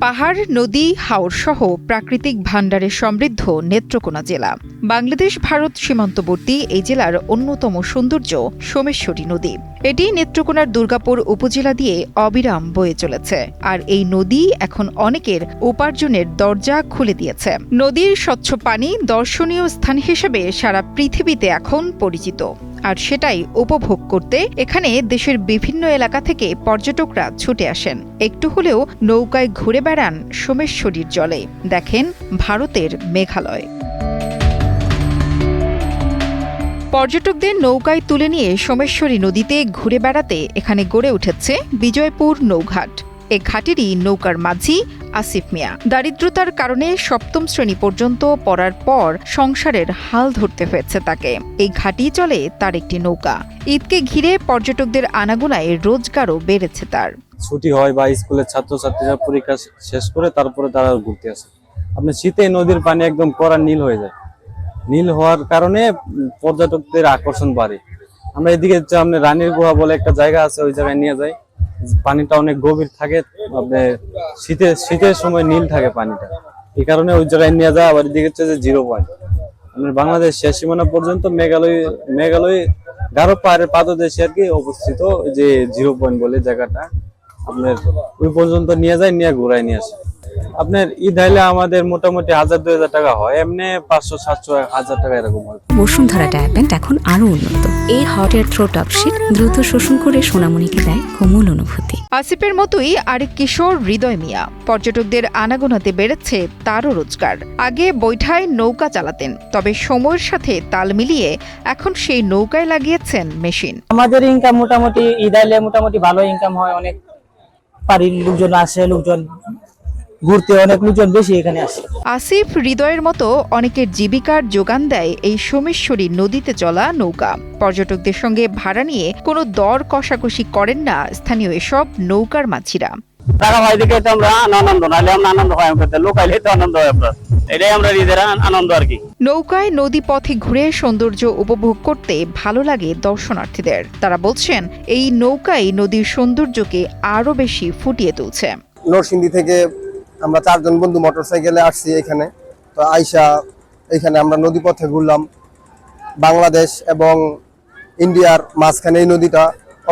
পাহাড়, নদী, হাওর সহ প্রাকৃতিক ভাণ্ডারে সমৃদ্ধ নেত্রকোনা জেলা। বাংলাদেশ ভারত সীমান্তবর্তী এই জেলার অন্যতম সৌন্দর্য সোমেশ্বরী নদী। এটি নেত্রকোনার দুর্গাপুর উপজেলা দিয়ে অবিরাম বয়ে চলেছে, আর এই নদী এখন অনেকের উপার্জনের দরজা খুলে দিয়েছে। নদীর স্বচ্ছ পানি দর্শনীয় স্থান হিসেবে সারা পৃথিবীতে এখন পরিচিত, আর সেটাই উপভোগ করতে এখানে দেশের বিভিন্ন এলাকা থেকে পর্যটকরা ছুটে আসেন। একটু হলেও নৌকায় ঘুরে বেড়ান সোমেশ্বরীর জলে, দেখেন ভারতের মেঘালয়। পর্যটকদের নৌকায় তুলে নিয়ে সোমেশ্বরী নদীতে ঘুরে বেড়াতে এখানে গড়ে উঠেছে বিজয়পুর নৌঘাট। এ ঘাটেরই নৌকার মাঝি আসিফ মিয়া। দারিদ্রতার কারণে সপ্তম শ্রেণী পর্যন্ত পড়ার পর সংসারের হাল ধরতে হয়েছে তাকে। এই ঘাটেই চলে তার একটি নৌকা। ঈদকে ঘিরে পর্যটকদের আনাগোনায় রোজগারও বেড়েছে তার। ছুটি হয় বা স্কুলের ছাত্রছাত্রীরা পরীক্ষা শেষ করে তারপরে তারা ঘুরতে আসে। আপনার শীতে নদীর পানি একদম কড়া নীল হয়ে যায়। নীল হওয়ার কারণে পর্যটকদের আকর্ষণ বাড়ে। আমরা এদিকে আপনার রানীর গুহা বলে একটা জায়গা আছে, ওই জায়গায় নিয়ে যাই। পানিটা অনেক গভীর থাকে, আপনার শীতের সময় নীল থাকে পানিটা, এই কারণে ওই জায়গায় নিয়ে যায়। আবার এদিকে হচ্ছে যে 0 পয়েন্ট, আপনার বাংলাদেশ শেষ সীমানা পর্যন্ত মেঘালয় গারো পাহাড়ের পাদদেশে আর কি অবস্থিত, যে 0 পয়েন্ট বলে জায়গাটা, আপনার ওই পর্যন্ত নিয়ে যায়, নিয়ে ঘুরায় নিয়ে আসে। আপনার ঈদ আইলে আমাদের মোটামুটি 1000-2000 টাকা হয়, এমনি 500-700-1000 টাকা এরকম হয়। বসুন্ধরা ডায়াপেন্ট এখন আরো উন্নত। এই হট এয়ার থ্রো টপশিট দ্রুত শোষণ করে সোনামণিকে দেয় কোমল অনুভূতি। আসিফের মতোই আরেক কিশোর হৃদয় মিয়া। পর্যটকদের আনাগোনাতে বেড়েছে তারও রোজগার। আগে বৈঠায় নৌকা চালাতেন, তবে সময়ের সাথে তাল মিলিয়ে এখন সেই নৌকায় লাগিয়েছেন মেশিন। আমাদের ইনকাম মোটামুটি ঈদ আইলে মোটামুটি ভালো ইনকাম হয়। অনেক বাড়ির লোকজন আসে, লোকজন ঘুরতে, অনেক লোকজন বেশি এখানে আসে। আসিফ হৃদয়ের মতো অনেকের জীবিকার যোগান দেয় এই সোমেশ্বরী নদীতে চলা নৌকা। পর্যটকদের সঙ্গে ভাড়া নিয়ে কোনো দর কষাকষি করেন না স্থানীয় এসব নৌকার মাঝিরা। টাকা হয় দেখে তো আমরা আনন্দ, নাহলে আমরা আনন্দ হয় আমাদের লোক আইলে তো আনন্দ হয়। আপনার এটাই আমরা ঈদের আনন্দ আর কি। নৌকায় নদী পথে ঘুরে সৌন্দর্য উপভোগ করতে ভালো লাগে দর্শনার্থীদের। তারা বলছেন এই নৌকাই নদীর সৌন্দর্যকে আরো বেশি ফুটিয়ে তুলছে। নরসিংদী থেকে আমরা 4 জন বন্ধু মোটরসাইকেলে আসছি এখানে। তো আইসা এখানে আমরা নদী পথে ঘুরলাম। বাংলাদেশ এবং ইন্ডিয়ার মাঝখানে এই নদীটা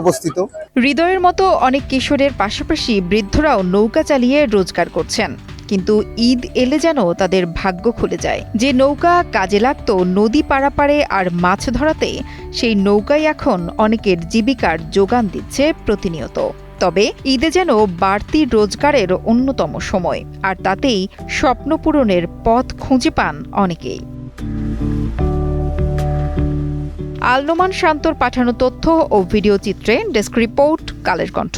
অবস্থিত। হৃদয়ের মতো অনেক কিশোরের পাশাপাশি বৃদ্ধরাও নৌকা চালিয়ে রোজগার করছেন, কিন্তু ঈদ এলে যেন তাদের ভাগ্য খুলে যায়। যে নৌকা কাজে লাগতো নদী পারাপারে আর মাছ ধরাতে, সেই নৌকাই এখন অনেকের জীবিকার যোগান দিচ্ছে প্রতিনিয়ত। তবে ঈদে যেন বাড়তি রোজগারের অন্যতম সময়, আর তাতেই স্বপ্ন পূরণের পথ খুঁজে পান অনেকেই। আল নোমান শান্তর পাঠানো তথ্য ও ভিডিও চিত্রে ডেস্ক রিপোর্ট, কালের কণ্ঠ।